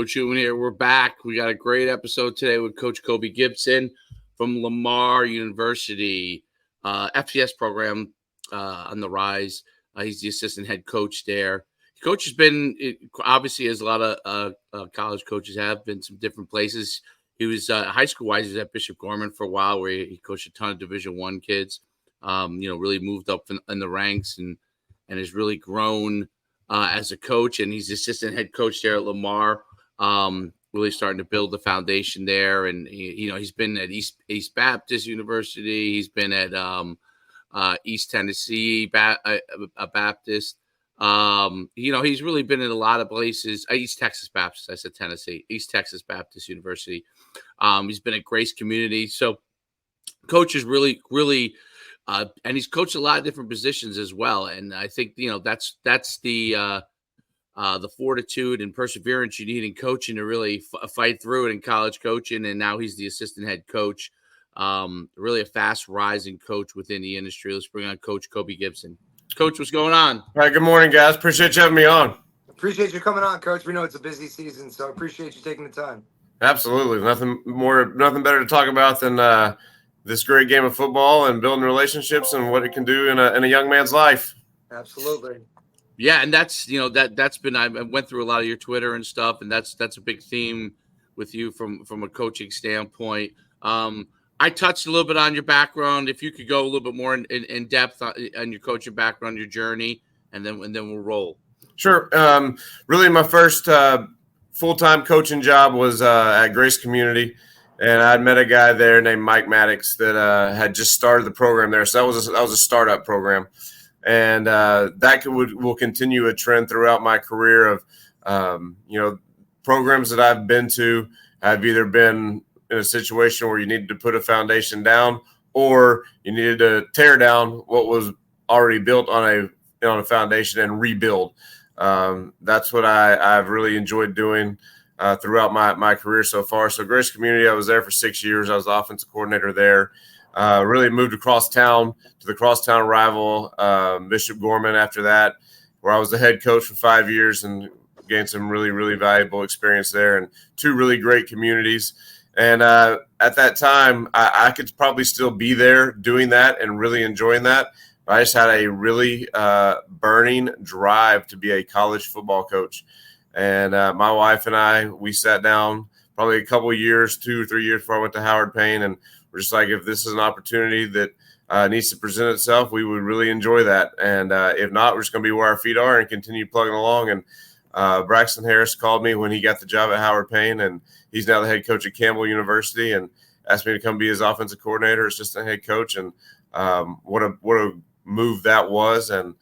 Coach Schuman here. We're back. We got a great episode today with Coach Coby Gipson from Lamar University, FCS program on the rise. He's the assistant head coach there. Coach has been, obviously, as a lot of college coaches have been, some different places. He was high school-wise, he was at Bishop Gorman for a while, where he coached a ton of Division I kids. Really moved up in the ranks and has really grown as a coach. And he's the assistant head coach there at Lamar. Really starting to build the foundation there. And he's been at East Baptist University. He's been at East Tennessee Baptist. He's really been in a lot of places. East Texas Baptist, I said Tennessee, East Texas Baptist University. He's been at Grace Community. So coach is really, and he's coached a lot of different positions as well. And I think, that's the fortitude and perseverance you need in coaching to really fight through it in college coaching. And now he's the assistant head coach, really a fast rising coach within the industry. Let's bring on Coach Coby Gipson. Coach, what's going on? All right, good morning, guys. Appreciate you having me on. Appreciate you coming on, Coach. We know it's a busy season, so appreciate you taking the time. Absolutely. Nothing better to talk about than this great game of football and building relationships and what it can do in a young man's life. Absolutely. Yeah, and that's that's been, I went through a lot of your Twitter and stuff, and that's a big theme with you from a coaching standpoint. I touched a little bit on your background. If you could go a little bit more in depth on your coaching background, your journey, and then we'll roll. Sure. Really, my first full-time coaching job was at Grace Community, and I'd met a guy there named Mike Maddox that had just started the program there. So that was a startup program, and that will continue a trend throughout my career of programs that I've been to. I've either been in a situation where you needed to put a foundation down, or you needed to tear down what was already built on a foundation and rebuild. That's what I've really enjoyed doing throughout my career so far. So Grace Community, I was there for 6 years. I was the offensive coordinator there. Really moved across town to the crosstown rival, Bishop Gorman after that, where I was the head coach for 5 years and gained some really, really valuable experience there, and two really great communities. And at that time, I could probably still be there doing that and really enjoying that. But I just had a really burning drive to be a college football coach. And my wife and I, we sat down probably a couple of years, 2 or 3 years before I went to Howard Payne. And we're just like, if this is an opportunity that needs to present itself, we would really enjoy that. And if not, we're just going to be where our feet are and continue plugging along. And Braxton Harris called me when he got the job at Howard Payne, and he's now the head coach at Campbell University, and asked me to come be his offensive coordinator, assistant head coach. And what a move that was, and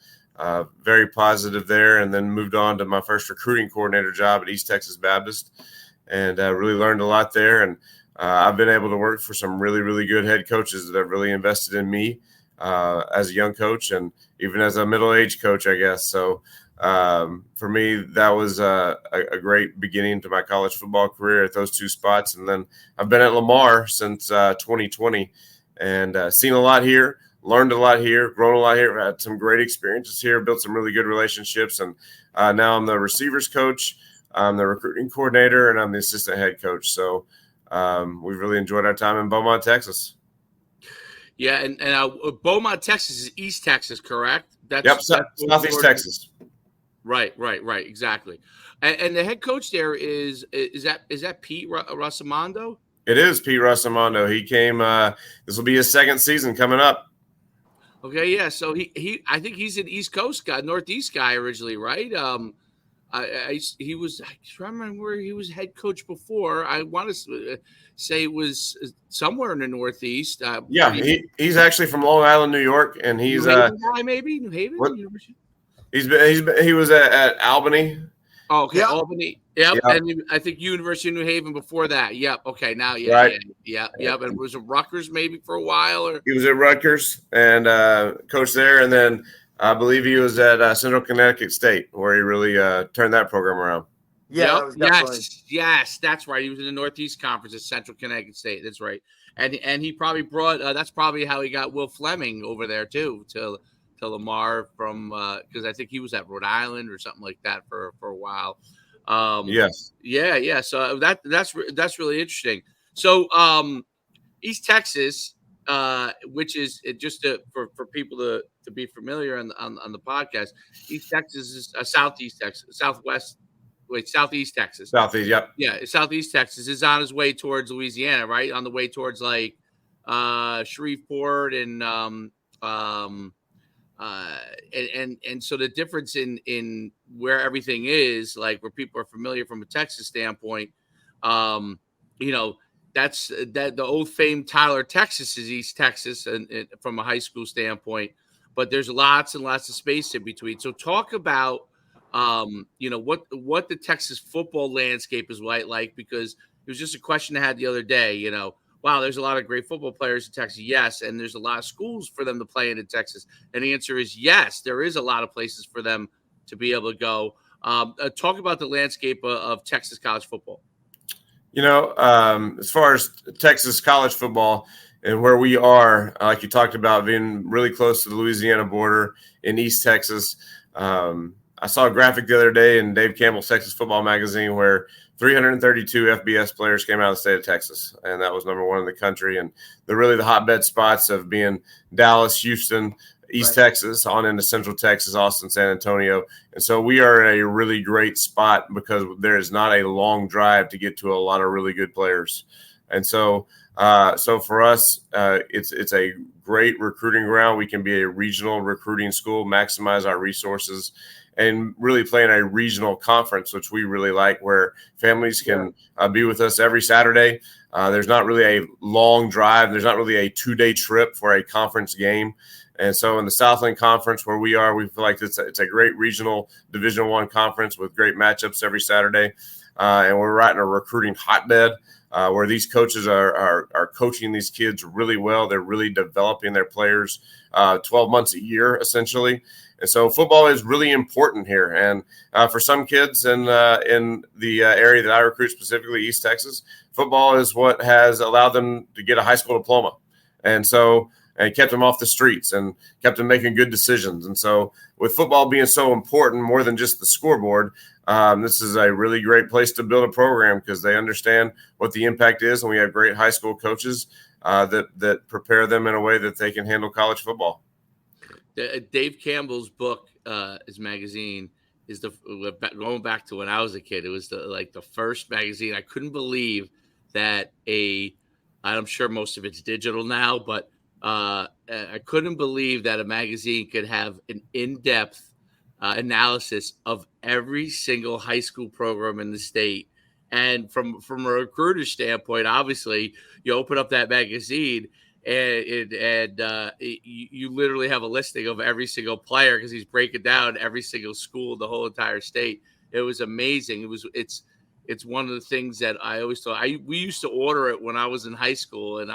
very positive there. And then moved on to my first recruiting coordinator job at East Texas Baptist, and really learned a lot there. And I've been able to work for some really, really good head coaches that have really invested in me as a young coach, and even as a middle-aged coach, I guess. So for me, that was a great beginning to my college football career at those two spots. And then I've been at Lamar since 2020, and seen a lot here, learned a lot here, grown a lot here, had some great experiences here, built some really good relationships. And now I'm the receivers coach, I'm the recruiting coordinator, and I'm the assistant head coach. So we've really enjoyed our time in Beaumont, Texas. Yeah, and Beaumont, Texas is East Texas, correct? Yep, Southeast Texas. Right, exactly. And the head coach there is that Pete Rosamondo? It is Pete Rosamondo. He came. This will be his second season coming up. Okay, yeah. So he I think he's an East Coast guy, Northeast guy originally, right? He was. I can't remember where he was head coach before. I want to say it was somewhere in the Northeast. Yeah, he's actually from Long Island, New York, and he's New Haven guy, maybe New Haven. He was at Albany. Oh, okay, Yep. Albany. Yep, and I think University of New Haven before that. Yep. Okay, now, Right. Yep. And was it Rutgers maybe for a while, or He was at Rutgers and coached there, and then I believe he was at Central Connecticut State, where he really turned that program around. Yeah, yes, that's right. He was in the Northeast Conference at Central Connecticut State. That's right, and he probably brought. That's probably how he got Will Fleming over there too to Lamar from because I think he was at Rhode Island or something like that for a while. Yes. Yeah. So that's really interesting. So East Texas, which is just for people to be familiar on the podcast, East Texas is Southeast Texas, Southeast Texas. Southeast, yep. Yeah, Southeast Texas is on his way towards Louisiana, right? On the way towards like Shreveport um uh and so the difference in where everything is, like where people are familiar from a Texas standpoint, um you know, that the old famed Tyler, Texas is East Texas and from a high school standpoint, but there's lots and lots of space in between. So talk about what the Texas football landscape is like, because it was just a question I had the other day, wow, there's a lot of great football players in Texas. Yes. And there's a lot of schools for them to play in Texas. And the answer is yes, there is a lot of places for them to be able to go. Talk about the landscape of Texas college football. As far as Texas college football and where we are, like you talked about being really close to the Louisiana border in East Texas. I saw a graphic the other day in Dave Campbell's Texas Football Magazine where 332 FBS players came out of the state of Texas, and that was number one in the country. And they're really the hotbed spots of being Dallas, Houston, East Texas, on into Central Texas, Austin, San Antonio. And so we are in a really great spot because there is not a long drive to get to a lot of really good players. And so for us, it's a great recruiting ground. We can be a regional recruiting school, maximize our resources, and really play in a regional conference, which we really like, where families can be with us every Saturday. There's not really a long drive. There's not really a 2-day trip for a conference game. And so in the Southland Conference where we are, we feel like it's a great regional Division I conference with great matchups every Saturday. And we're right in a recruiting hotbed where these coaches are coaching these kids really well. They're really developing their players 12 months a year, essentially. And so football is really important here. And for some kids in the area that I recruit, specifically East Texas, football is what has allowed them to get a high school diploma. And kept them off the streets and kept them making good decisions. And so with football being so important, more than just the scoreboard, this is a really great place to build a program because they understand what the impact is. And we have great high school coaches that prepare them in a way that they can handle college football. Dave Campbell's book, his magazine, is going back to when I was a kid. It was the first magazine. I couldn't believe that I'm sure most of it's digital now, but I couldn't believe that a magazine could have an in-depth analysis of every single high school program in the state. And from a recruiter standpoint, obviously, you open up that magazine and you literally have a listing of every single player because he's breaking down every single school, the whole entire state. It was amazing. It's one of the things that I always thought. We used to order it when I was in high school, and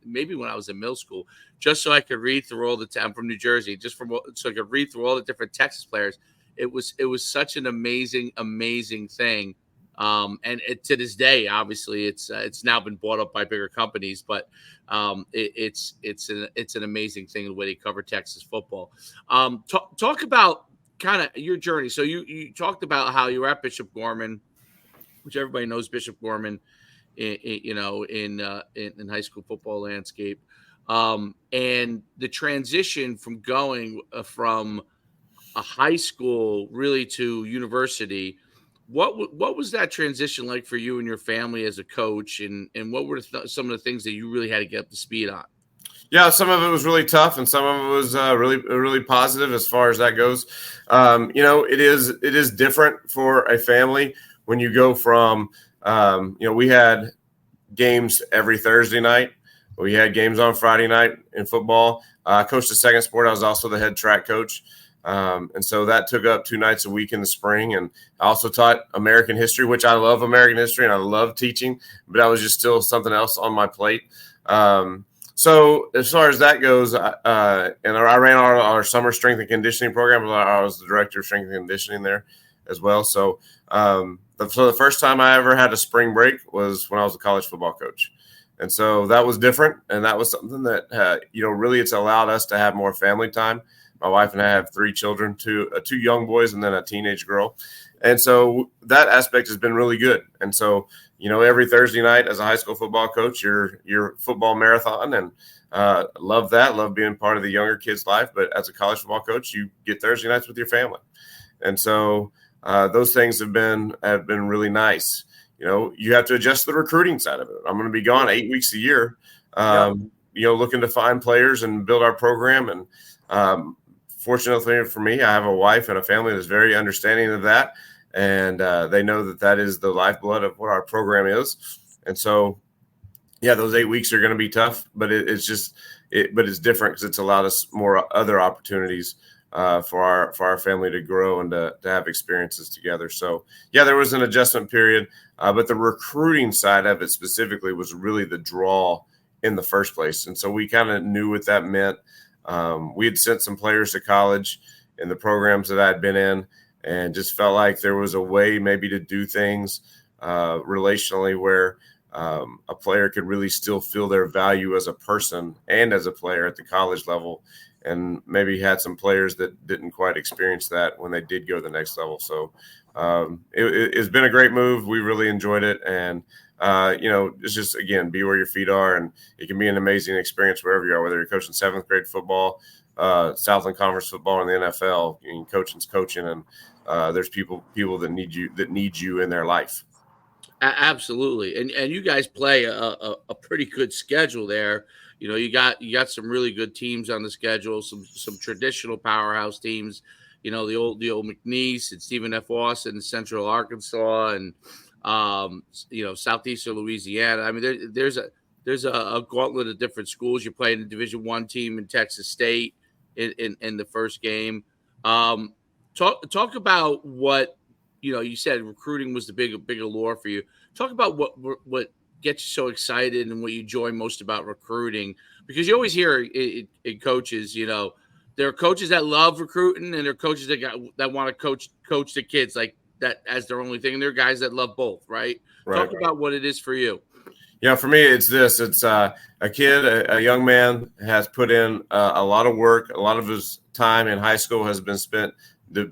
maybe when I was in middle school, just so I could read through all the. I'm from New Jersey, so I could read through all the different Texas players. It was such an amazing thing, and to this day, obviously, it's now been bought up by bigger companies, but it's an amazing thing the way they cover Texas football. Talk about kind of your journey. So you talked about how you were at Bishop Gorman, which everybody knows Bishop Gorman, in high school football landscape, and the transition from going from a high school really to university. What was that transition like for you and your family as a coach, and what were some of the things that you really had to get up to speed on? Yeah, some of it was really tough, and some of it was really positive as far as that goes. It is different for a family when you go from, we had games every Thursday night. We had games on Friday night in football. I coached a second sport. I was also the head track coach. And so that took up 2 nights a week in the spring. And I also taught American history, which I love American history and I love teaching, but that was just still something else on my plate. So as far as that goes, and I ran our summer strength and conditioning program. I was the director of strength and conditioning there as well. So the first time I ever had a spring break was when I was a college football coach. And so that was different. And that was something that, really it's allowed us to have more family time. My wife and I have 3 children, two young boys and then a teenage girl. And so that aspect has been really good. And so, every Thursday night as a high school football coach, your football marathon, and love that, love being part of the younger kids' life. But as a college football coach, you get Thursday nights with your family. And so those things have been really nice. You have to adjust the recruiting side of it. I'm going to be gone 8 weeks a year, looking to find players and build our program. And fortunately for me, I have a wife and a family that's very understanding of that. And they know that is the lifeblood of what our program is. And so, those 8 weeks are going to be tough, but it's different because it's allowed us more other opportunities for our family to grow and to have experiences together. So, there was an adjustment period, but the recruiting side of it specifically was really the draw in the first place. And so we kind of knew what that meant. We had sent some players to college in the programs that I had been in, and just felt like there was a way maybe to do things relationally where a player could really still feel their value as a person and as a player at the college level. And maybe had some players that didn't quite experience that when they did go to the next level. So it's been a great move. We really enjoyed it. And, it's just, again, be where your feet are. And it can be an amazing experience wherever you are, whether you're coaching 7th grade football, Southland Conference football in the NFL. Coaching's coaching, and there's people that need you in their life. Absolutely. And you guys play a pretty good schedule there. You got some really good teams on the schedule, some traditional powerhouse teams, the old McNeese and Stephen F. Austin, Central Arkansas, and Southeastern Louisiana. I mean, there's a gauntlet of different schools. You're playing a Division I team in Texas State in the first game. Talk about what you said recruiting was the big allure for you. Talk about what gets you so excited and what you enjoy most about recruiting, because you always hear in coaches, there are coaches that love recruiting and there are coaches that want to coach the kids like that as their only thing. And there are guys that love both, right? Talk about what it is for you. For me, it's this. It's a kid, a young man has put in a lot of work. A lot of his time in high school has been spent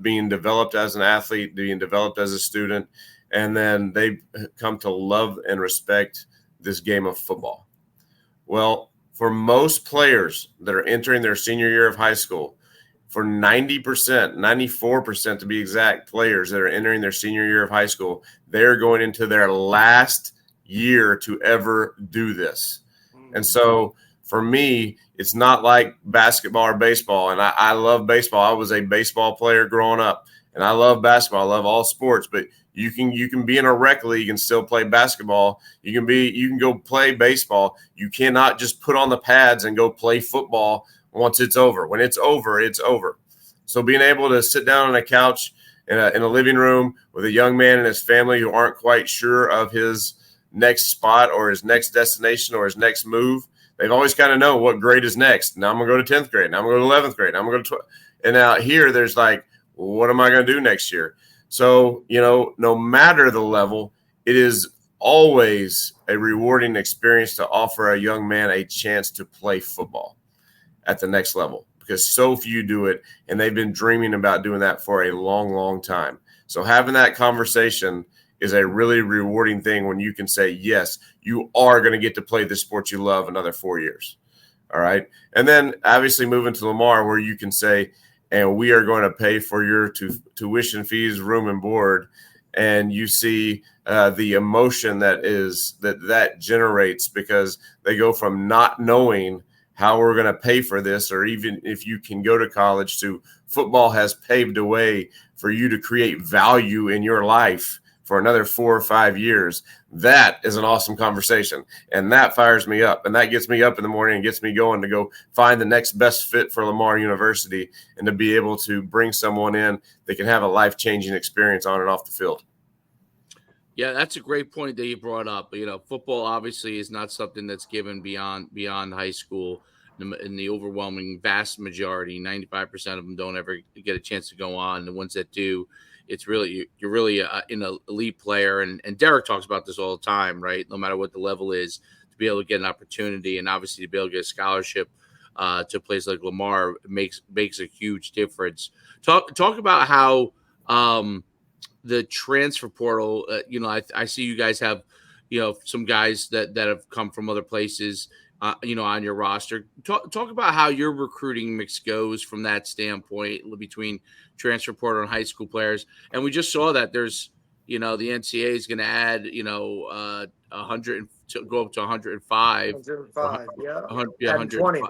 being developed as an athlete, being developed as a student, and then they come to love and respect this game of football. Well, for most players that are entering their senior year of high school, for 90%, 94% to be exact, players that are entering their senior year of high school, they're going into their last year to ever do this. And so for me, it's not like basketball or baseball. And I love baseball. I was a baseball player growing up, and I love basketball. I love all sports, but you can be in a rec league and still play basketball. You can go play baseball. You cannot just put on the pads and go play football once it's over. When it's over, it's over. So being able to sit down on a couch in a living room with a young man and his family who aren't quite sure of his next spot or his next destination or his next move, they've always kind of know what grade is next. Now I'm going to go to 10th grade. Now I'm going to go to 11th grade. Now I'm going to go to 12th. And out here, there's like, well, what am I going to do next year? So, no matter the level, it is always a rewarding experience to offer a young man a chance to play football at the next level, because so few do it, and they've been dreaming about doing that for a long, long time. So having that conversation is a really rewarding thing when you can say, yes, you are going to get to play the sport you love another 4 years. All right. And then obviously moving to Lamar, where you can say, and we are going to pay for your tuition fees, room and board. And you see the emotion that generates, because they go from not knowing how we're going to pay for this, or even if you can go to college, to football has paved a way for you to create value in your life for another 4 or 5 years. That is an awesome conversation. And that fires me up. And that gets me up in the morning and gets me going to go find the next best fit for Lamar University, and to be able to bring someone in that can have a life-changing experience on and off the field. Yeah, that's a great point that you brought up. Football obviously is not something that's given beyond high school. In the overwhelming vast majority, 95% of them don't ever get a chance to go on. The ones that do, it's really you're really an elite player, and Derek talks about this all the time, right? No matter what the level is, to be able to get an opportunity, and obviously to be able to get a scholarship to a place like Lamar makes a huge difference. Talk about how the transfer portal. I see you guys have, some guys that have come from other places, on your roster. Talk about how your recruiting mix goes from that standpoint between transfer portal and high school players. And we just saw that there's, the NCAA is going to add, 100 to go up to 105. 105, yeah. 120.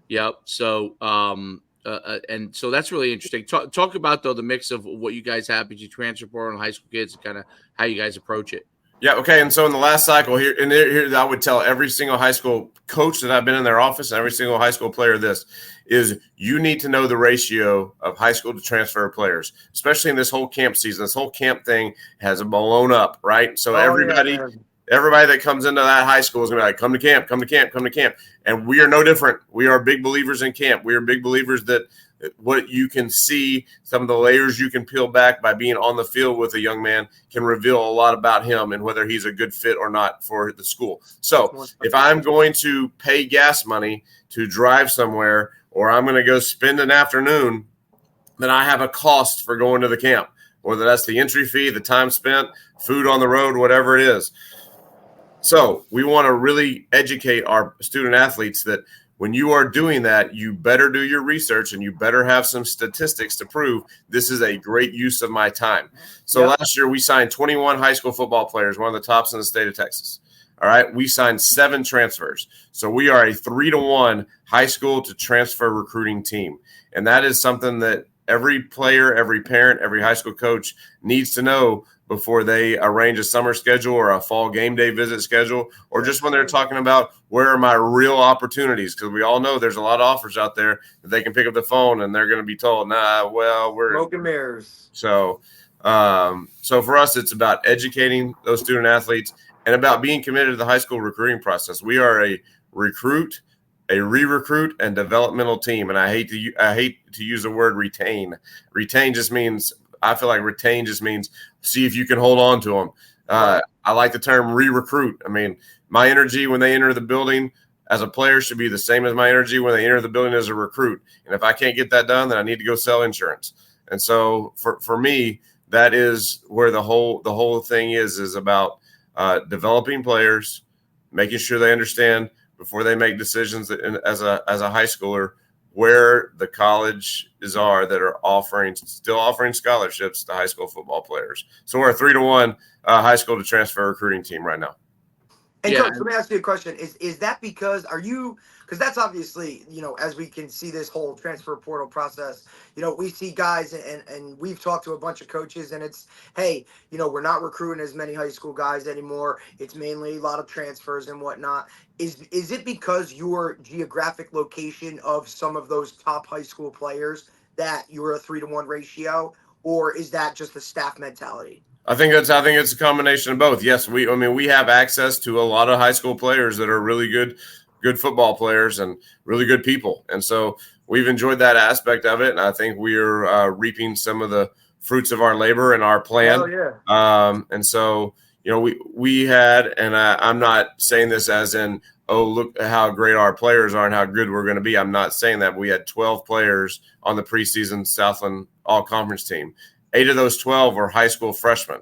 Yep. So, and so that's really interesting. Talk about though the mix of what you guys have between transfer portal and high school kids, and kind of how you guys approach it. Yeah. Okay. And so in the last cycle here, I would tell every single high school coach that I've been in their office, and every single high school player, this is you need to know the ratio of high school to transfer players, especially in this whole camp season. This whole camp thing has blown up, right? So everybody that comes into that high school is going to be like, come to camp, come to camp, come to camp. And we are no different. We are big believers in camp. We are big believers that what you can see, some of the layers you can peel back by being on the field with a young man can reveal a lot about him and whether he's a good fit or not for the school. So if I'm going to pay gas money to drive somewhere, or I'm going to go spend an afternoon, then I have a cost for going to the camp, whether that's the entry fee, the time spent, food on the road, whatever it is. So we want to really educate our student athletes that when you are doing that, you better do your research and you better have some statistics to prove this is a great use of my time. So last year we signed 21 high school football players, one of the tops in the state of Texas. All right. We signed 7 transfers. So we are a 3-to-1 high school to transfer recruiting team. And that is something that every player, every parent, every high school coach needs to know before they arrange a summer schedule or a fall game day visit schedule, or just when they're talking about where are my real opportunities, because we all know there's a lot of offers out there that they can pick up the phone and they're going to be told, we're smoke and mirrors. So for us, it's about educating those student athletes and about being committed to the high school recruiting process. We are a recruit, a re-recruit, and developmental team. And I hate to use the word retain. Retain just means – I feel like retain just means see if you can hold on to them. I like the term re-recruit. I mean, my energy when they enter the building as a player should be the same as my energy when they enter the building as a recruit. And if I can't get that done, then I need to go sell insurance. And so for me, that is where the whole thing is about developing players, making sure they understand before they make decisions as a high schooler where the colleges are that are still offering scholarships to high school football players. So we're a 3-to-1 high school to transfer recruiting team right now. And Coach, let me ask you a question. Is that because because that's obviously, as we can see this whole transfer portal process, we see guys and we've talked to a bunch of coaches and it's, hey, we're not recruiting as many high school guys anymore. It's mainly a lot of transfers and whatnot. Is it because your geographic location of some of those top high school players that you're a 3-to-1 ratio, or is that just the staff mentality? I think it's a combination of both. Yes, we have access to a lot of high school players that are really good football players and really good people. And so we've enjoyed that aspect of it. And I think we're reaping some of the fruits of our labor and our plan. Oh, yeah. And so, we had, and I'm not saying this as in, oh, look at how great our players are and how good we're going to be. I'm not saying that. We had 12 players on the preseason Southland All-Conference team. 8 of those 12 were high school freshmen.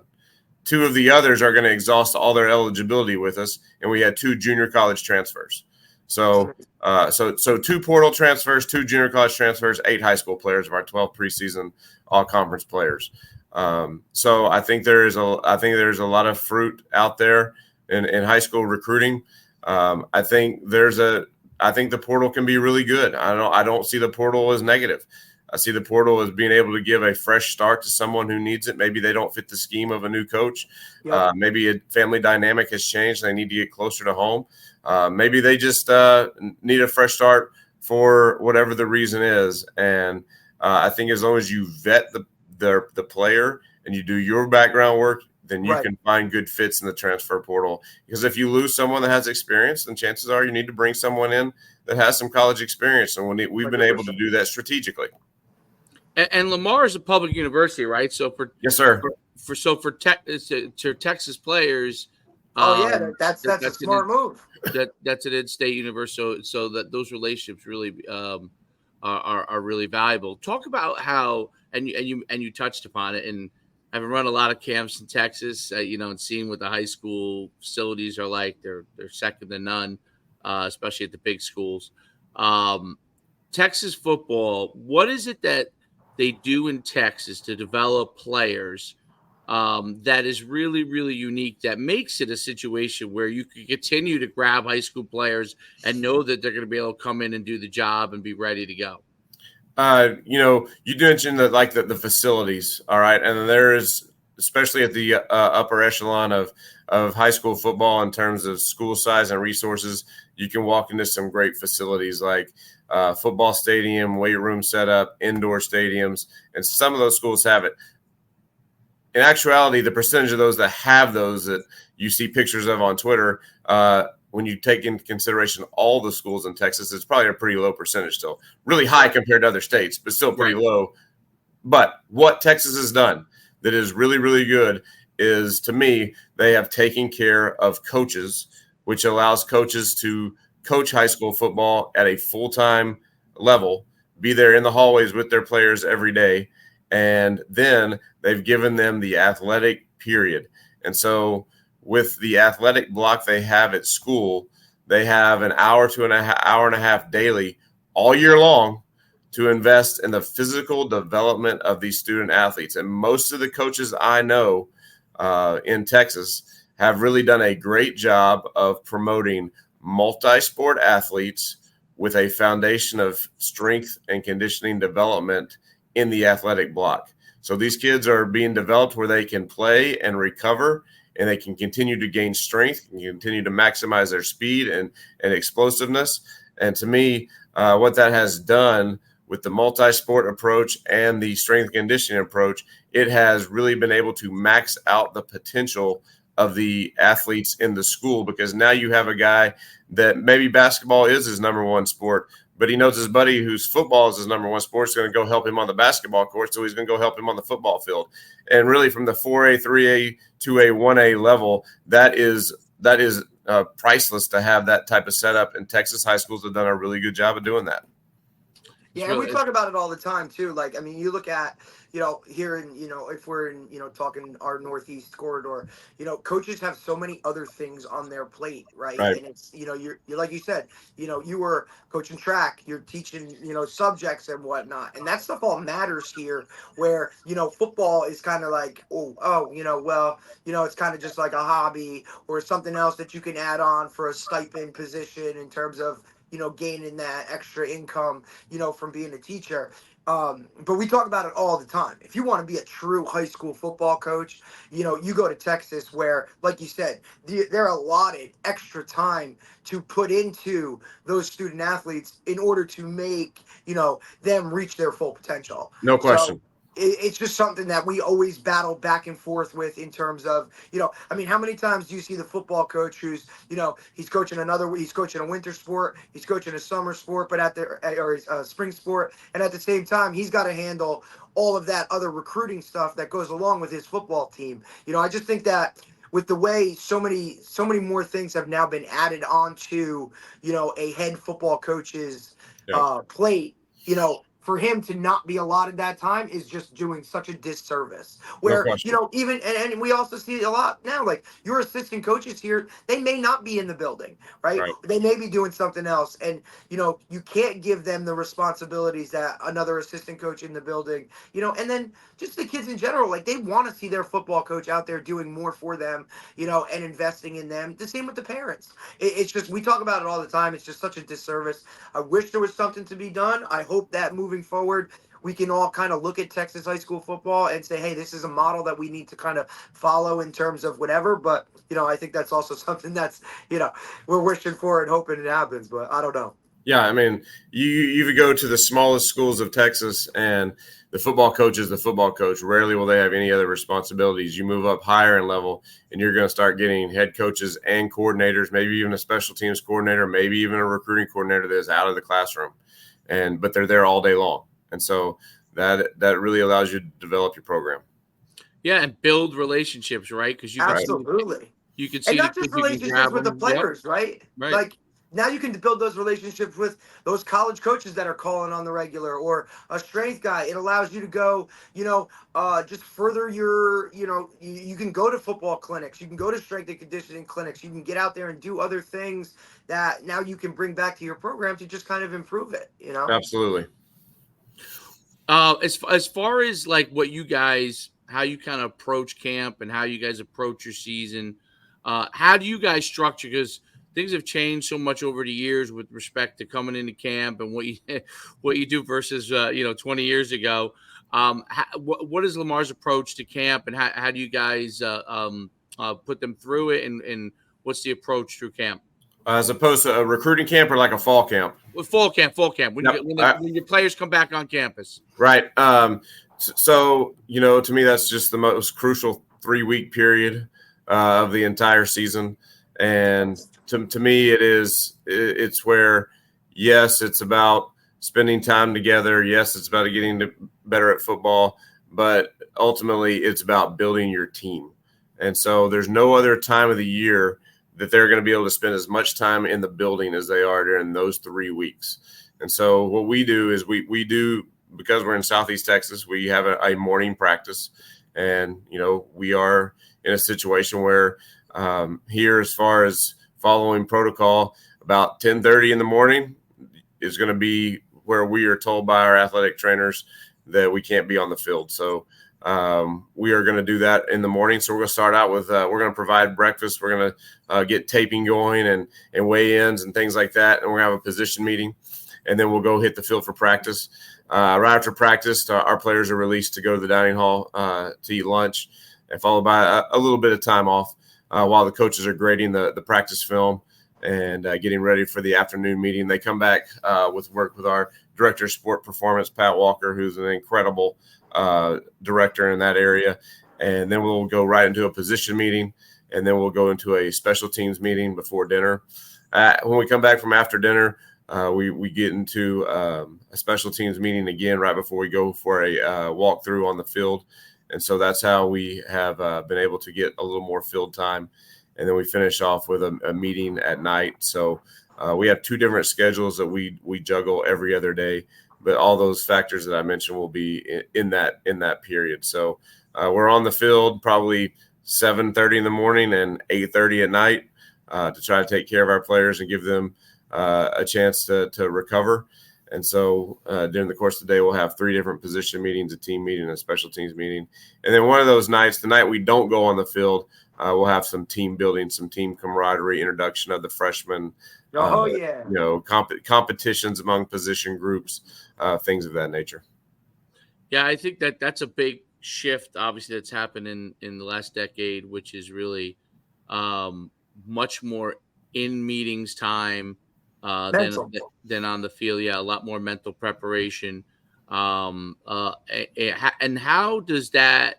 2 of the others are going to exhaust all their eligibility with us, and we had 2 junior college transfers. So 2 portal transfers, 2 junior college transfers, 8 high school players of our 12 preseason all-conference players. So I think there's a lot of fruit out there in high school recruiting. I think the portal can be really good. I don't see the portal as negative. I see the portal as being able to give a fresh start to someone who needs it. Maybe they don't fit the scheme of a new coach. Yep. Maybe a family dynamic has changed. They need to get closer to home. Maybe they just need a fresh start for whatever the reason is. And I think as long as you vet the player and you do your background work, then you can find good fits in the transfer portal. Because if you lose someone that has experience, then chances are you need to bring someone in that has some college experience. And we've been able to do that strategically. And Lamar is a public university, right? So yes, sir. For Texas players, that's a smart move. That's an in-state university, so that those relationships really are really valuable. Talk about how and you touched upon it, and Having run a lot of camps in Texas, and seeing what the high school facilities are like, they're second to none, especially at the big schools. Texas football, what is it that they do in Texas to develop players that is really, really unique, that makes it a situation where you can continue to grab high school players and know that they're going to be able to come in and do the job and be ready to go? You mentioned that like the facilities, all right, and there is, especially at the upper echelon of high school football in terms of school size and resources, you can walk into some great facilities like football stadium, weight room setup, indoor stadiums, and some of those schools have it. In actuality, the percentage of those that have those that you see pictures of on Twitter, when you take into consideration all the schools in Texas, it's probably a pretty low percentage still. Really high compared to other states, but still pretty low. But what Texas has done that is really, really good is, to me, they have taken care of coaches, which allows coaches to coach high school football at a full-time level, be there in the hallways with their players every day, and then they've given them the athletic period. And so with the athletic block they have at school, they have an hour to an hour and a half daily all year long to invest in the physical development of these student athletes. And most of the coaches I know in Texas have really done a great job of promoting multi-sport athletes with a foundation of strength and conditioning development in the athletic block. So these kids are being developed where they can play and recover, and they can continue to gain strength and continue to maximize their speed and explosiveness. And to me, what that has done with the multi-sport approach and the strength and conditioning approach, it has really been able to max out the potential of the athletes in the school, because now you have a guy that maybe basketball is his number one sport, but he knows his buddy whose football is his number one sport is going to go help him on the basketball court, so he's going to go help him on the football field. And really, from the 4A, 3A, 2A, 1A level, that is priceless to have that type of setup. And Texas high schools have done a really good job of doing that. Yeah, and we talk about it all the time too. Like, I mean, you look at, here in, if we're in, talking our Northeast corridor, coaches have so many other things on their plate, right? And it's, you're like you said, you were coaching track, you're teaching, subjects and whatnot, and that stuff all matters here. Where football is kind of like, it's kind of just like a hobby or something else that you can add on for a stipend position in terms of gaining that extra income, from being a teacher. But we talk about it all the time. If you want to be a true high school football coach, you go to Texas where, like you said, they're allotted extra time to put into those student athletes in order to make, them reach their full potential. No question. So, it's just something that we always battle back and forth with in terms of, I mean, how many times do you see the football coach who's, he's coaching a winter sport, he's coaching a summer sport, but or a spring sport, and at the same time, he's got to handle all of that other recruiting stuff that goes along with his football team. I just think that with the way so many more things have now been added onto, a head football coach's plate, for him to not be allotted that time is just doing such a disservice. Where, even, and we also see a lot now, like your assistant coaches here, they may not be in the building, right? They may be doing something else. And, you can't give them the responsibilities that another assistant coach in the building, and then just the kids in general, like they want to see their football coach out there doing more for them, and investing in them. The same with the parents. It's just, we talk about it all the time. It's just such a disservice. I wish there was something to be done. I hope that moving forward, we can all kind of look at Texas high school football and say, hey, this is a model that we need to kind of follow in terms of whatever. But, I think that's also something that's, we're wishing for and hoping it happens, but I don't know. Yeah, I mean, you go to the smallest schools of Texas, and the football coach is the football coach. Rarely will they have any other responsibilities. You move up higher in level, and you're going to start getting head coaches and coordinators, maybe even a special teams coordinator, maybe even a recruiting coordinator that is out of the classroom. But they're there all day long. And so that really allows you to develop your program. Yeah, and build relationships, right? Because absolutely. You can see, and not just relationships with the players, right? Like now you can build those relationships with those college coaches that are calling on the regular, or a strength guy. It allows you to go, just further your, you can go to football clinics, you can go to strength and conditioning clinics, you can get out there and do other things that now you can bring back to your program to just kind of improve it, Absolutely. As far as like what you guys, how you kind of approach camp and how you guys approach your season, how do you guys structure? Because things have changed so much over the years with respect to coming into camp and what you do versus 20 years ago. What is Lamar's approach to camp, and how do you guys put them through it, and what's the approach through camp? As opposed to a recruiting camp or like a fall camp? Well, fall camp. When your players come back on campus. Right. So, to me, that's just the most crucial 3-week period of the entire season. And to me, it's where, yes, it's about spending time together. Yes, it's about getting better at football, but ultimately it's about building your team. And so there's no other time of the year that they're going to be able to spend as much time in the building as they are during those 3 weeks. And so what we do is we do, because we're in Southeast Texas, we have a morning practice. And, we are in a situation where here, as far as following protocol, about 10:30 in the morning is going to be where we are told by our athletic trainers that we can't be on the field. So we are going to do that in the morning. So we're going to start out with we're going to provide breakfast. We're going to get taping going and weigh-ins and things like that. And we're going to have a position meeting. And then we'll go hit the field for practice. Right after practice, our players are released to go to the dining hall to eat lunch, and followed by a little bit of time off while the coaches are grading the practice film and getting ready for the afternoon meeting. They come back with work with our director of sport performance, Pat Walker, who's an incredible director in that area. And then we'll go right into a position meeting, and then we'll go into a special teams meeting before dinner. When we come back from after dinner, we get into a special teams meeting again right before we go for a walkthrough on the field. And so that's how we have been able to get a little more field time. And then we finish off with a meeting at night. So we have 2 different schedules that we juggle every other day. But all those factors that I mentioned will be in that period. So we're on the field probably 7:30 in the morning and 8:30 at night to try to take care of our players and give them a chance to recover. And so during the course of the day, we'll have 3 different position meetings, a team meeting, a special teams meeting. And then one of those nights, the night we don't go on the field, we'll have some team building, some team camaraderie, introduction of the freshmen. Competitions among position groups, things of that nature. Yeah, I think that's a big shift, obviously, that's happened in the last decade, which is really much more in meetings time than on the field. Yeah, a lot more mental preparation. And how does that?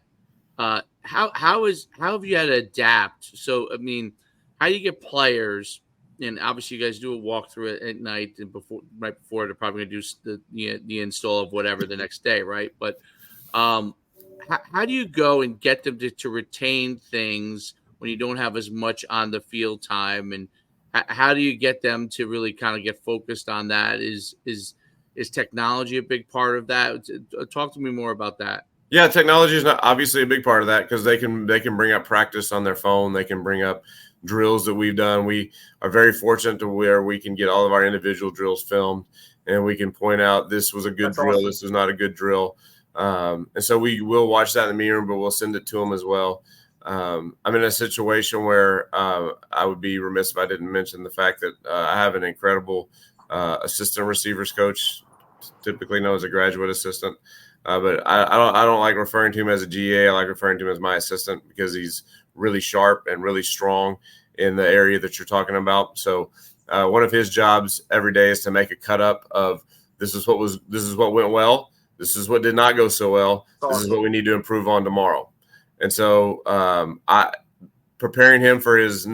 How have you had to adapt? So, I mean, how do you get players? And obviously, you guys do a walkthrough at night, and right before they're probably going to do the install of whatever the next day, right? But how do you go and get them to retain things when you don't have as much on the field time? And how do you get them to really kind of get focused on that? Is technology a big part of that? Talk to me more about that. Yeah, technology is not obviously a big part of that, because they can bring up practice on their phone. They can bring up drills that we've done. We are very fortunate to where we can get all of our individual drills filmed, and we can point out this was a good drill, awesome. This was not a good drill. And so we will watch that in the meeting room, but we'll send it to them as well. I'm in a situation where I would be remiss if I didn't mention the fact that I have an incredible assistant receivers coach, typically known as a graduate assistant. But I don't like referring to him as a GA. I like referring to him as my assistant, because he's really sharp and really strong in the area that you're talking about. So one of his jobs every day is to make a cut up of this is what went well. This is what did not go so well. This is what we need to improve on tomorrow. And so I preparing him for his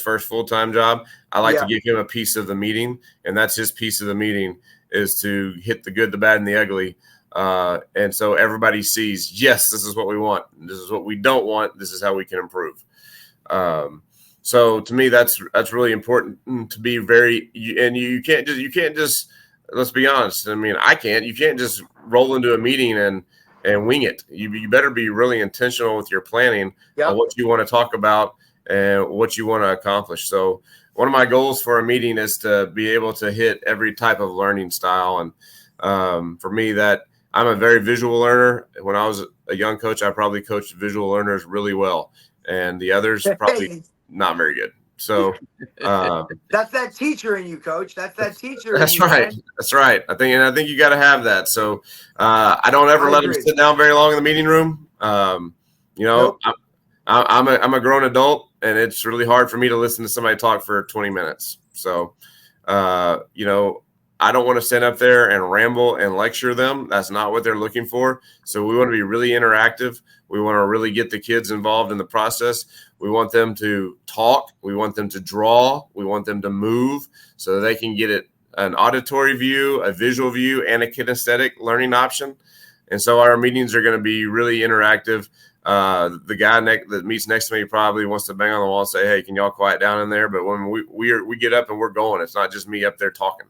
first full-time job, I like to give him a piece of the meeting, and that's his piece of the meeting, is to hit the good, the bad, and the ugly. And so everybody sees, yes, this is what we want. This is what we don't want. This is how we can improve. So to me, that's really important to be very. You can't just. Let's be honest. I mean, you can't just roll into a meeting and wing it. You better be really intentional with your planning on what you want to talk about and what you want to accomplish. So one of my goals for a meeting is to be able to hit every type of learning style. And for me, that I'm a very visual learner. When I was a young coach, I probably coached visual learners really well, and the others probably not very good. So that's that teacher in you, Coach. That's that teacher. That's right. Man. That's right. I think you got to have that. So I don't ever let them sit down very long in the meeting room. Nope. I'm a grown adult, and it's really hard for me to listen to somebody talk for 20 minutes. So I don't want to stand up there and ramble and lecture them. That's not what they're looking for. So we want to be really interactive. We want to really get the kids involved in the process. We want them to talk. We want them to draw. We want them to move so that they can get an auditory view, a visual view, and a kinesthetic learning option. And so our meetings are going to be really interactive. The guy that meets next to me probably wants to bang on the wall and say, "Hey, can y'all quiet down in there?" But when we get up and we're going, it's not just me up there talking.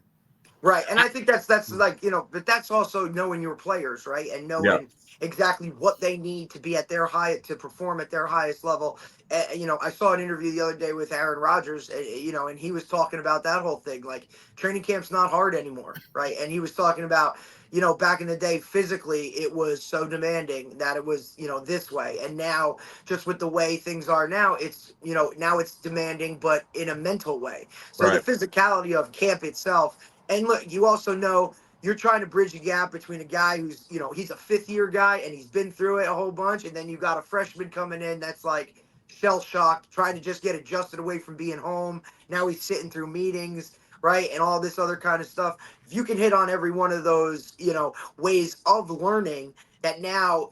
Right. And I think that's like, but that's also knowing your players, right? And knowing exactly what they need to be at their to perform at their highest level. I saw an interview the other day with Aaron Rodgers, and he was talking about that whole thing. Like, training camp's not hard anymore, right? And he was talking about, back in the day, physically, it was so demanding that it was, this way. And now, just with the way things are now, it's, now it's demanding, but in a mental way. So the physicality of camp itself. And look, you also know you're trying to bridge a gap between a guy who's, he's a fifth-year guy and he's been through it a whole bunch. And then you got a freshman coming in that's like shell-shocked, trying to just get adjusted away from being home. Now he's sitting through meetings, right? And all this other kind of stuff. If you can hit on every one of those, ways of learning that now,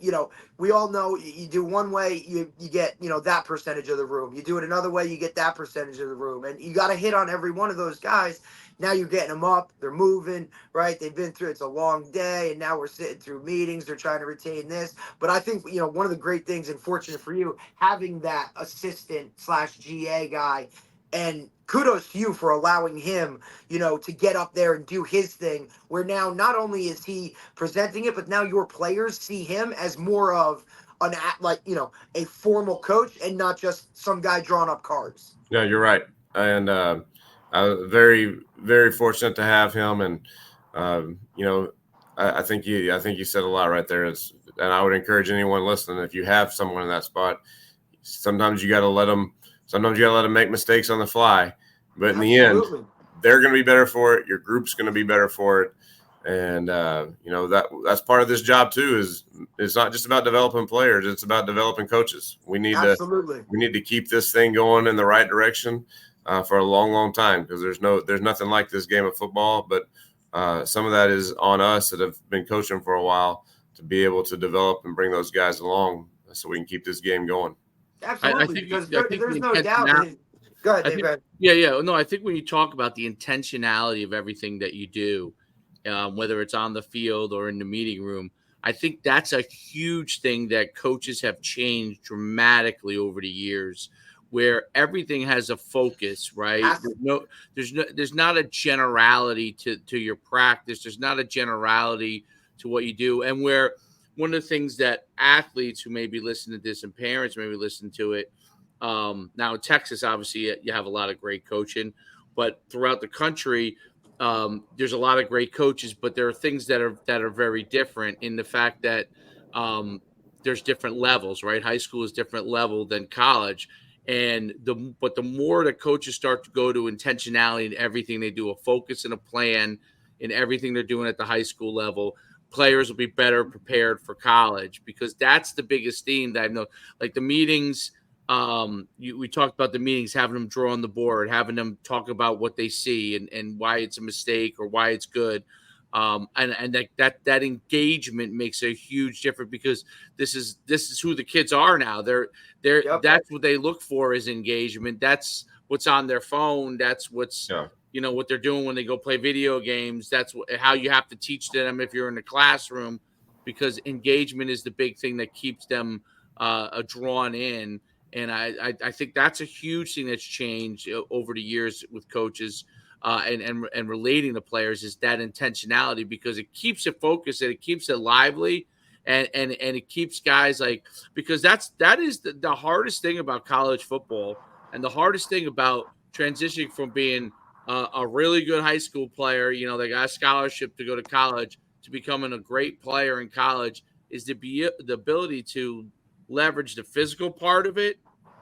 we all know you do one way, you get, that percentage of the room. You do it another way, you get that percentage of the room. And you got to hit on every one of those guys. Now you're getting them up. They're moving, right? They've been through, it's a long day, and now we're sitting through meetings. They're trying to retain this. But I think, one of the great things, and fortunate for you, having that assistant/GA guy, and kudos to you for allowing him, to get up there and do his thing, where now not only is he presenting it, but now your players see him as more of a formal coach and not just some guy drawing up cards. Yeah, you're right. And I was very, very fortunate to have him. And, I think you said a lot right there. And I would encourage anyone listening, if you have someone in that spot, sometimes you got to let them make mistakes on the fly. But in the end, they're going to be better for it. Your group's going to be better for it. And, that's part of this job too, is it's not just about developing players. It's about developing coaches. We need to keep this thing going in the right direction for a long, long time, because there's nothing like this game of football. But some of that is on us that have been coaching for a while to be able to develop and bring those guys along so we can keep this game going. Absolutely, because there's no doubt. Go ahead, Dave. Go ahead. Yeah. No, I think when you talk about the intentionality of everything that you do, whether it's on the field or in the meeting room, I think that's a huge thing that coaches have changed dramatically over the years, where everything has a focus, right? There's not a generality to your practice. There's not a generality to what you do. And where one of the things that athletes who maybe listen to this and parents maybe listen to it, now in Texas, obviously you have a lot of great coaching, but throughout the country, there's a lot of great coaches, but there are things that are very different in the fact that there's different levels, right? High school is different level than college. And the more that coaches start to go to intentionality in everything they do, a focus and a plan in everything they're doing at the high school level, players will be better prepared for college, because that's the biggest theme that I know. Like the meetings, we talked about the meetings, having them draw on the board, having them talk about what they see and why it's a mistake or why it's good. And that engagement makes a huge difference, because this is who the kids are now. That's what they look for, is engagement. That's what's on their phone. That's what's what they're doing when they go play video games. That's how you have to teach them if you're in the classroom, because engagement is the big thing that keeps them drawn in. And I think that's a huge thing that's changed over the years with coaches and relating to players is that intentionality, because it keeps it focused and it keeps it lively, and it keeps guys like, because that is the hardest thing about college football, and the hardest thing about transitioning from being a really good high school player, they got a scholarship to go to college, to becoming a great player in college, is the ability to leverage the physical part of it,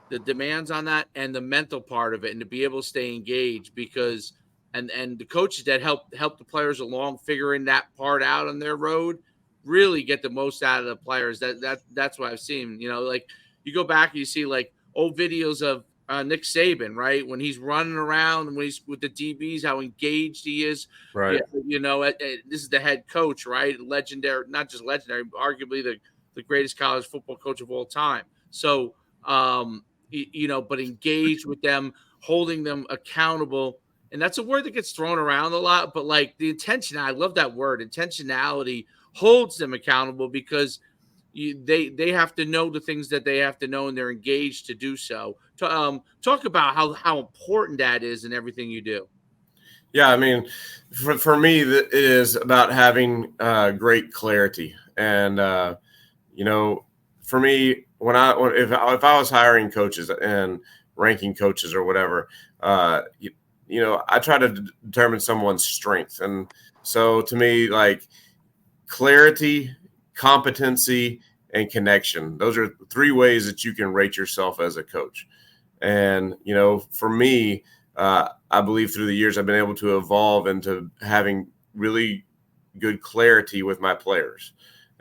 the demands on that, and the mental part of it, and to be able to stay engaged, because and the coaches that help the players along figuring that part out on their road really get the most out of the players. That's what I've seen. Like, you go back and you see like old videos of Nick Saban, right, when he's running around, when he's with the DBs, how engaged he is. Right. This is the head coach, right? Legendary, not just legendary, arguably the greatest college football coach of all time. So, but engaged with them, holding them accountable. And that's a word that gets thrown around a lot, but like the intention, I love that word. Intentionality holds them accountable, because they have to know the things that they have to know, and they're engaged to do so. Talk about how important that is in everything you do. Yeah, I mean, for me, it is about having great clarity. And, for me, if I was hiring coaches and ranking coaches or whatever, I try to determine someone's strength. And so to me, like, clarity, competency, and connection, those are 3 ways that you can rate yourself as a coach. And, for me, I believe through the years I've been able to evolve into having really good clarity with my players.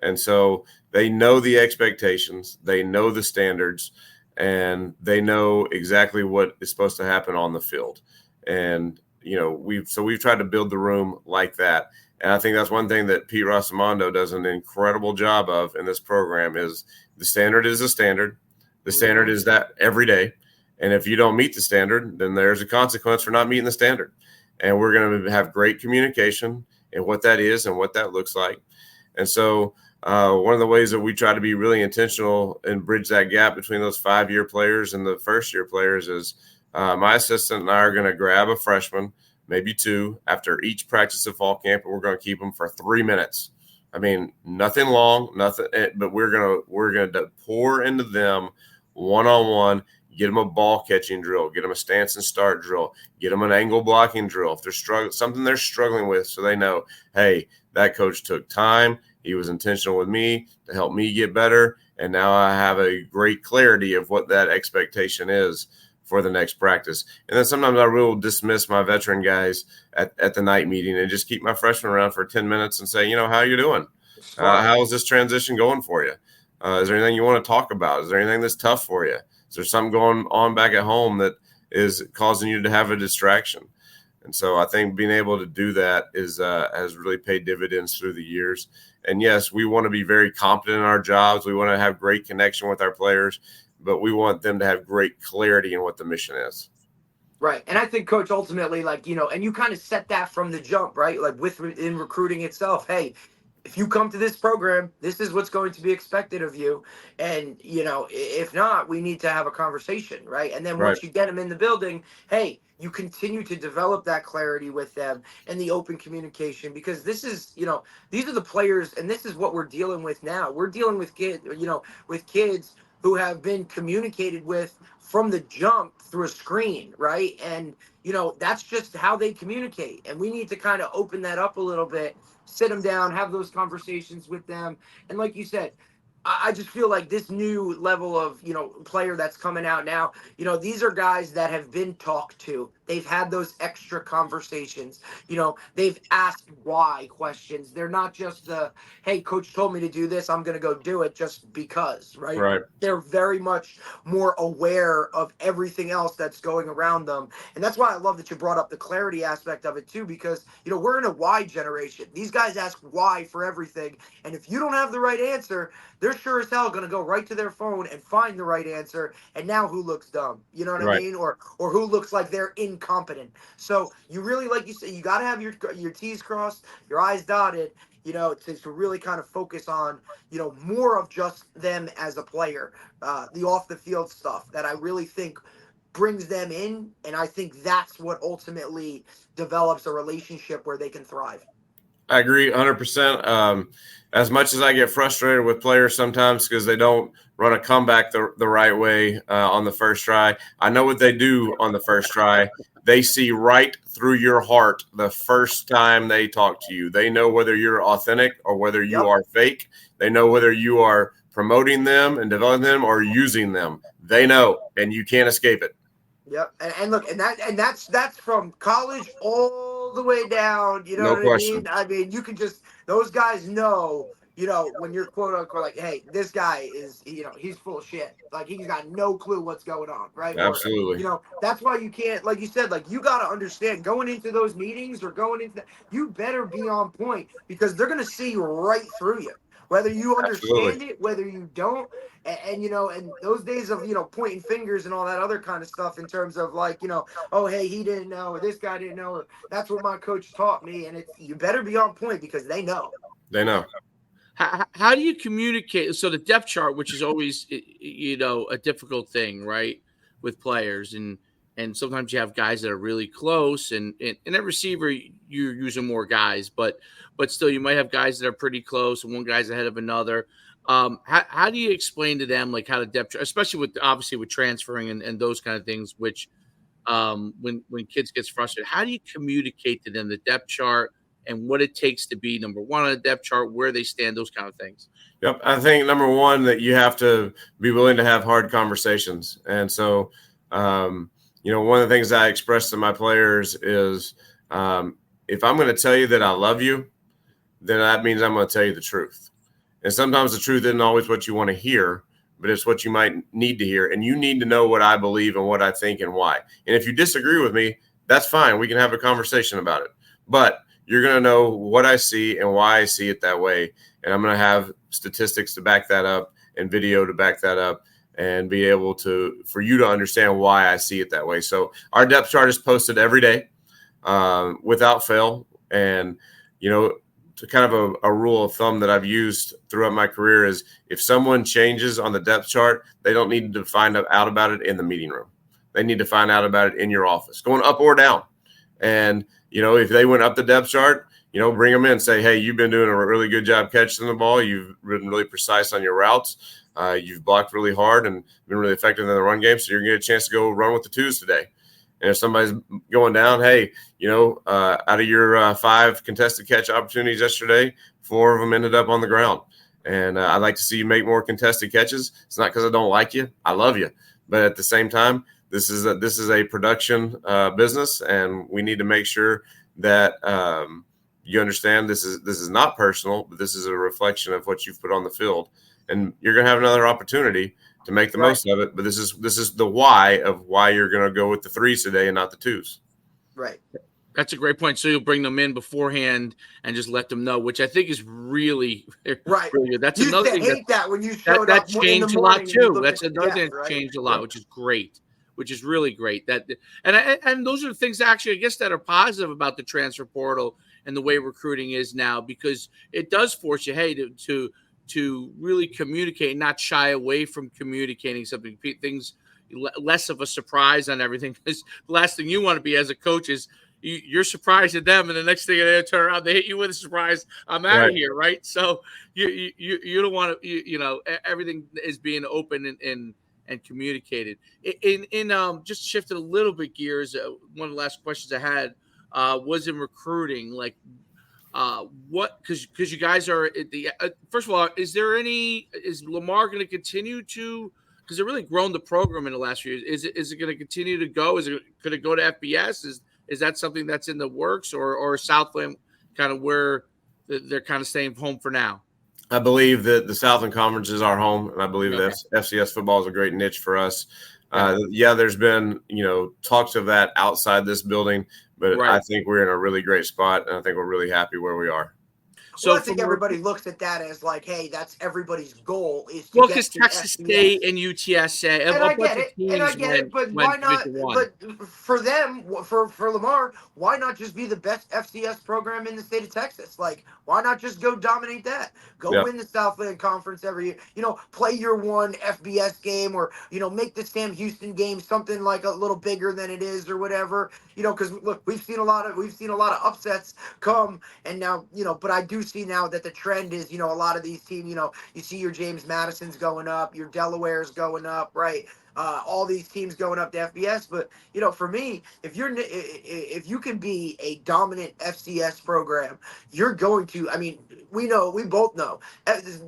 And so they know the expectations, they know the standards, and they know exactly what is supposed to happen on the field. And, we've tried to build the room like that. And I think that's one thing that Pete Rosamondo does an incredible job of in this program is the standard is a standard. The standard is that every day. And if you don't meet the standard, then there's a consequence for not meeting the standard. And we're going to have great communication and what that is and what that looks like. And so one of the ways that we try to be really intentional and bridge that gap between those 5-year players and the first-year players is my assistant and I are going to grab a freshman, maybe 2, after each practice of fall camp, and we're going to keep them for 3 minutes. I mean, nothing long, nothing, but we're going to pour into them one-on-one. Get them a ball catching drill, get them a stance and start drill, get them an angle blocking drill. If they're something they're struggling with, so they know, hey, that coach took time. He was intentional with me to help me get better. And now I have a great clarity of what that expectation is for the next practice. And then sometimes I will dismiss my veteran guys at the night meeting and just keep my freshmen around for 10 minutes and say, how are you doing? How is this transition going for you? Is there anything you want to talk about? Is there anything that's tough for you? Is there something going on back at home that is causing you to have a distraction? And so I think being able to do that has really paid dividends through the years. And yes, we want to be very competent in our jobs. We want to have great connection with our players, but we want them to have great clarity in what the mission is. Right. And I think, Coach, ultimately, and you kind of set that from the jump, right? Like in recruiting itself, hey, if you come to this program, this is what's going to be expected of you. And, if not, we need to have a conversation, right? And then once you get them in the building, hey, you continue to develop that clarity with them and the open communication, because this is, these are the players, and this is what we're dealing with now. We're dealing with kids who have been communicated with from the jump through a screen, right? And, that's just how they communicate. And we need to kind of open that up a little bit, sit them down, have those conversations with them. And like you said, I just feel like this new level of, player that's coming out now, these are guys that have been talked to. They've had those extra conversations. They've asked why questions. They're not just hey, coach told me to do this, I'm going to go do it just because, right? Right. They're very much more aware of everything else that's going around them. And that's why I love that you brought up the clarity aspect of it too, because, we're in a why generation. These guys ask why for everything. And if you don't have the right answer, they're sure as hell going to go right to their phone and find the right answer. And now who looks dumb? You know what I mean? Or who looks like they're incompetent. So you really, like you said, you got to have your T's crossed, your I's dotted. to really kind of focus on, more of just them as a player, the off the field stuff that I really think brings them in. And I think that's what ultimately develops a relationship where they can thrive. I agree 100%. As much as I get frustrated with players sometimes because they don't run a comeback the right way on the first try, I know what they do on the first try. They see right through your heart the first time they talk to you. They know whether you're authentic or whether you are fake. They know whether you are promoting them and developing them or using them. They know, and you can't escape it. Yep, and look, and that's from college all the way down. You know No what question. I mean? I mean, you can just those guys know. When you're quote unquote like, hey, this guy is, he's full of shit. Like he's got no clue what's going on, right? Absolutely. Or, that's why you can't, like you said, like you got to understand going into those meetings or going into you better be on point because they're gonna see right through you, whether you understand it, whether you don't. And those days of, pointing fingers and all that other kind of stuff in terms of like, oh, hey, he didn't know, or this guy didn't know, or that's what my coach taught me. And you better be on point because they know. They know. How do you communicate? So the depth chart, which is always, a difficult thing, right, with players. And sometimes you have guys that are really close and at receiver, you're using more guys, but still you might have guys that are pretty close and one guy's ahead of another. How do you explain to them like how to depth chart, especially obviously with transferring and those kind of things, which when kids gets frustrated, how do you communicate to them the depth chart and what it takes to be number one on the depth chart, where they stand, those kind of things? Yep. I think number one, that you have to be willing to have hard conversations. And so, one of the things I express to my players is if I'm going to tell you that I love you, then that means I'm going to tell you the truth. And sometimes the truth isn't always what you want to hear, but it's what you might need to hear. And you need to know what I believe and what I think and why. And if you disagree with me, that's fine. We can have a conversation about it. But you're going to know what I see and why I see it that way. And I'm going to have statistics to back that up and video to back that up and be able for you to understand why I see it that way. So our depth chart is posted every day without fail. And, to kind of a rule of thumb that I've used throughout my career is if someone changes on the depth chart, they don't need to find out about it in the meeting room. They need to find out about it in your office, going up or down. And, if they went up the depth chart, bring them in and say, hey, you've been doing a really good job catching the ball. You've been really precise on your routes. You've blocked really hard and been really effective in the run game. So you're going to get a chance to go run with the twos today. And if somebody's going down, hey, out of your 5 contested catch opportunities yesterday, 4 of them ended up on the ground. And I'd like to see you make more contested catches. It's not because I don't like you. I love you. But at the same time, this is a production business, and we need to make sure that you understand this is not personal, but this is a reflection of what you've put on the field. And you're going to have another opportunity to make the most of it. But this is the why of why you're going to go with the 3s today and not the 2s. Right. That's a great point. So you'll bring them in beforehand and just let them know, which I think is really right. Really good. That's you another thing that when you showed that up changed in the a lot too. That's another thing that changed a lot, which is great. Which is really great. And those are the things actually, I guess, that are positive about the transfer portal and the way recruiting is now, because it does force you, hey, to really communicate, not shy away from communicating something, things less of a surprise on everything. Because the last thing you want to be as a coach is you're surprised at them, and the next thing they turn around, they hit you with a surprise. I'm out of here, right? So you don't want to, everything is being open and communicated. In just shifted a little bit gears. One of the last questions I had was in recruiting. Like, what? Because you guys are at the first of all, is Lamar going to continue to? Because they've really grown the program in the last few years. Is it going to continue to go? Could it go to FBS? Is that something that's in the works, or Southland kind of where they're kind of staying home for now? I believe that the Southland Conference is our home, and I believe that FCS football is a great niche for us. There's been, talks of that outside this building, but I think we're in a really great spot, and I think we're really happy where we are. Well, I think everybody looks at that as like, hey, that's everybody's goal is to well, get because to Texas FBS. State and UTSA, And I get it, but why not? But for them, for Lamar, why not just be the best FCS program in the state of Texas? Like, why not just go dominate that? Go win the Southland Conference every year. You know, play your one FBS game, or make the Sam Houston game something like a little bigger than it is, or whatever. Because look, we've seen a lot of upsets come, and now but I do see now that the trend is a lot of these teams. You see your James Madison's going up, your Delaware's going up, right? All these teams going up to FBS, but for me, if you can be a dominant FCS program, you're going to. I mean, we both know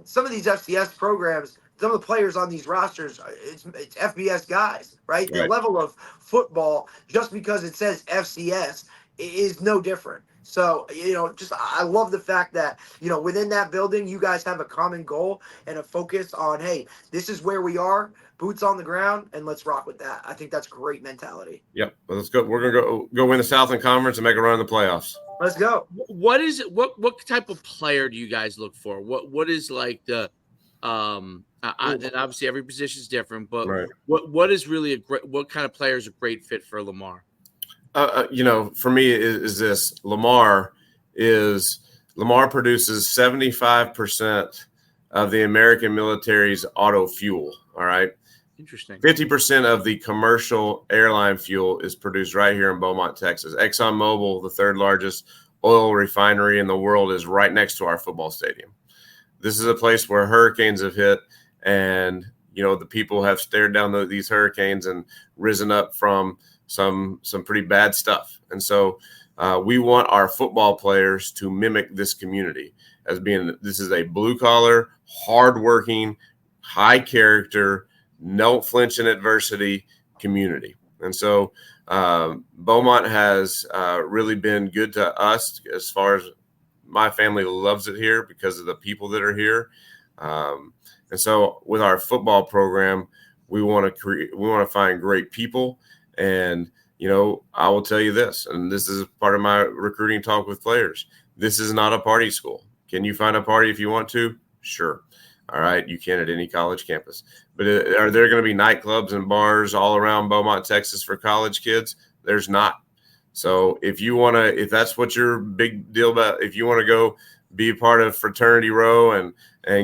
some of these FCS programs. Some of the players on these rosters, it's FBS guys, right? The level of football, just because it says FCS, is no different. So, I love the fact that, within that building, you guys have a common goal and a focus on, hey, this is where we are, boots on the ground, and let's rock with that. I think that's great mentality. Yep. Well, let's go. We're going to go win the Southland Conference and make a run in the playoffs. Let's go. What type of player do you guys look for? What is like the and obviously every position is different, but what is really what kind of player is a great fit for Lamar? For me is this. Lamar produces 75% of the American military's auto fuel. All right. Interesting. 50% of the commercial airline fuel is produced right here in Beaumont, Texas. ExxonMobil, the third largest oil refinery in the world, is right next to our football stadium. This is a place where hurricanes have hit, and the people have stared down these hurricanes and risen up from some pretty bad stuff. And so we want our football players to mimic this community as being, this is a blue collar, hardworking, high character, no flinch in adversity community. And so Beaumont has really been good to us. As far as my family loves it here because of the people that are here. And so with our football program, we want to find great people. And, I will tell you this, and this is part of my recruiting talk with players. This is not a party school. Can you find a party if you want to? Sure. All right. You can at any college campus. But are there going to be nightclubs and bars all around Beaumont, Texas for college kids? There's not. So if that's what your big deal about, if you want to go be a part of fraternity row and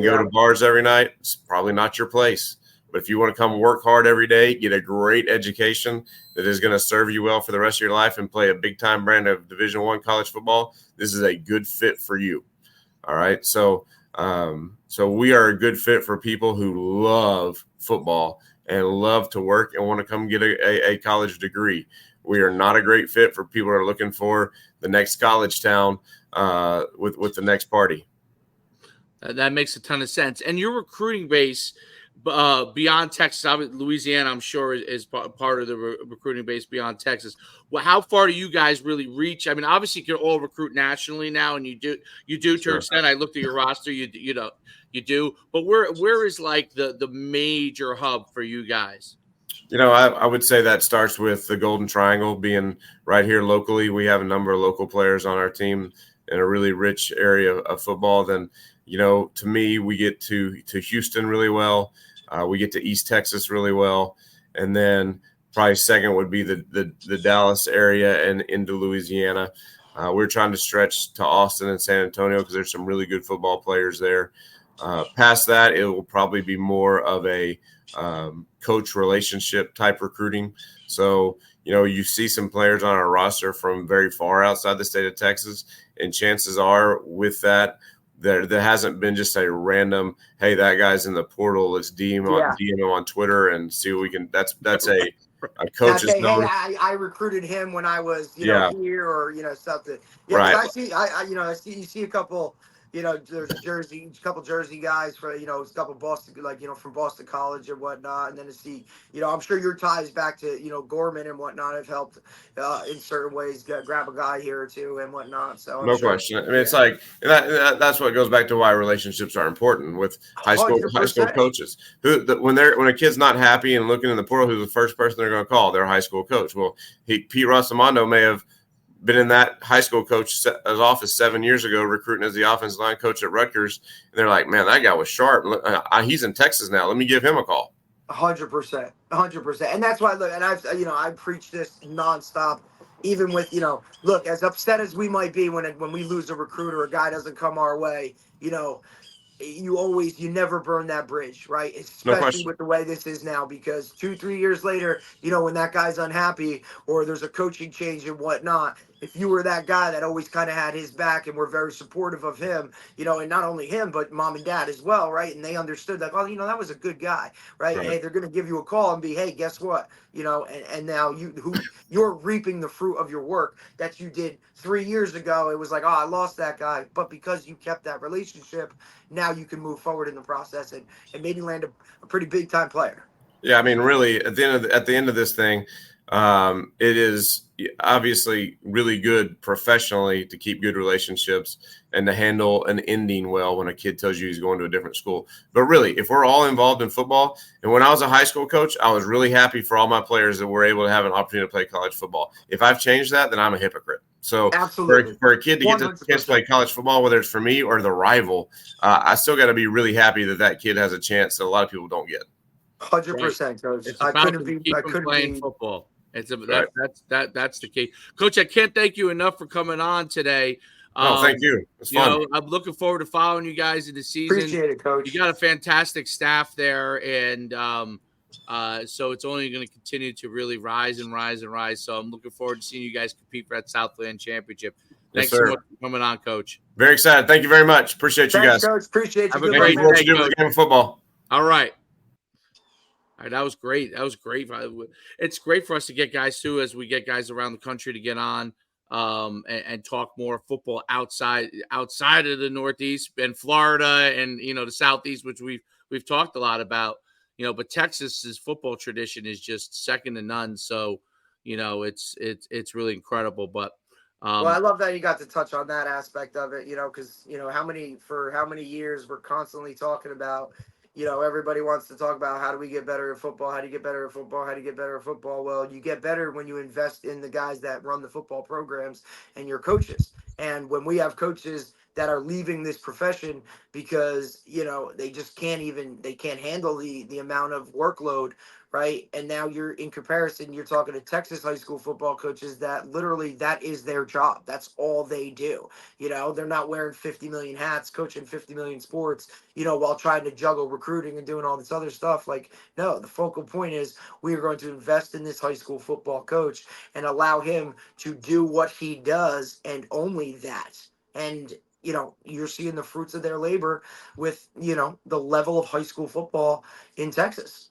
go to bars every night, it's probably not your place. But if you want to come work hard every day, get a great education that is going to serve you well for the rest of your life and play a big time brand of Division I college football, this is a good fit for you. All right. So we are a good fit for people who love football and love to work and want to come get a college degree. We are not a great fit for people who are looking for the next college town with the next party. That makes a ton of sense. And your recruiting base beyond Texas, Louisiana, I'm sure is part of the recruiting base beyond Texas. Well, how far do you guys really reach? I mean, obviously you can all recruit nationally now, and you do sure. To an extent. I looked at your roster, you do. But where is like the major hub for you guys? I would say that starts with the Golden Triangle being right here locally. We have a number of local players on our team in a really rich area of football. Then, to me, we get to Houston really well. We get to East Texas really well. And then probably second would be the Dallas area and into Louisiana. We're trying to stretch to Austin and San Antonio because there's some really good football players there. Past that, it will probably be more of a coach relationship type recruiting. So, you see some players on our roster from very far outside the state of Texas, and chances are with that, there hasn't been just a random, hey, that guy's in the portal, let's DM him on Twitter and see what we can. That's a coach's number. Hey, I recruited him when I was here or something. Yeah, right. I see a couple. There's a couple Jersey guys for, a couple Boston, from Boston College and whatnot. And then to see, I'm sure your ties back to, Gorman and whatnot have helped in certain ways grab a guy here or two and whatnot. So no question. I mean, it's like that's what goes back to why relationships are important with high school coaches. When a kid's not happy and looking in the portal, who's the first person they're going to call? Their high school coach. Well, Pete Rosamondo may have been in that high school coach's office 7 years ago, recruiting as the offensive line coach at Rutgers. And they're like, man, that guy was sharp. He's in Texas now. Let me give him a call. 100%, 100%. And that's why, look, and I preach this nonstop, even with, look, as upset as we might be when we lose a recruiter, a guy doesn't come our way, you never burn that bridge, right? Especially with the way this is now, because 2-3 years later, when that guy's unhappy or there's a coaching change and whatnot, if you were that guy that always kind of had his back and were very supportive of him, and not only him, but mom and dad as well, right? And they understood that, that was a good guy, right? Hey, they're going to give you a call and be, hey, guess what? And now you're reaping the fruit of your work that you did 3 years ago. It was like, oh, I lost that guy. But because you kept that relationship, now you can move forward in the process and maybe land a pretty big time player. Yeah, I mean, really, at the end of this thing, it is obviously really good professionally to keep good relationships and to handle an ending well when a kid tells you he's going to a different school. But really, if we're all involved in football, and when I was a high school coach, I was really happy for all my players that were able to have an opportunity to play college football. If I've changed that, then I'm a hypocrite. So for a kid to get the chance to play college football, whether it's for me or the rival, I still got to be really happy that kid has a chance that a lot of people don't get. 100%, Coach. It's about playing football. That's the key. Coach, I can't thank you enough for coming on today. Thank you. It's fun. I'm looking forward to following you guys in the season. Appreciate it, Coach. You got a fantastic staff there, and so it's only going to continue to really rise and rise and rise. So I'm looking forward to seeing you guys compete for that Southland Championship. Thanks so much for coming on, Coach. Very excited. Thank you very much. Appreciate you guys. Coach. Appreciate you. Have a great day, what you do with the game of football. All right. All right, that was great. It's great for us to get guys too, as we get guys around the country to get on and talk more football outside of the Northeast and Florida and the Southeast, which we've talked a lot about. But Texas's football tradition is just second to none. So it's really incredible. But well, I love that you got to touch on that aspect of it. Because how many years we're constantly talking about. Everybody wants to talk about how do we get better at football? How do you get better at football? How do you get better at football? Well, you get better when you invest in the guys that run the football programs and your coaches. And when we have coaches that are leaving this profession because, they just can't handle the amount of workload, right? And now you're talking to Texas high school football coaches that literally that is their job. That's all they do. They're not wearing 50 million hats, coaching 50 million sports, while trying to juggle recruiting and doing all this other stuff. Like, no, the focal point is we are going to invest in this high school football coach and allow him to do what he does and only that. And you're seeing the fruits of their labor with, the level of high school football in Texas.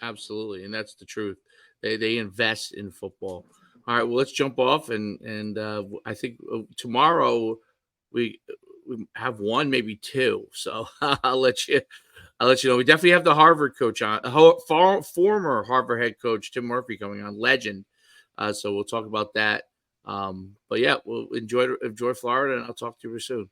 Absolutely. And that's the truth. They invest in football. All right, well, let's jump off. And I think tomorrow we have one, maybe two. So I'll let you know. We definitely have the Harvard coach on, former Harvard head coach, Tim Murphy, coming on, legend. So we'll talk about that. But yeah, we'll enjoy Florida, and I'll talk to you soon.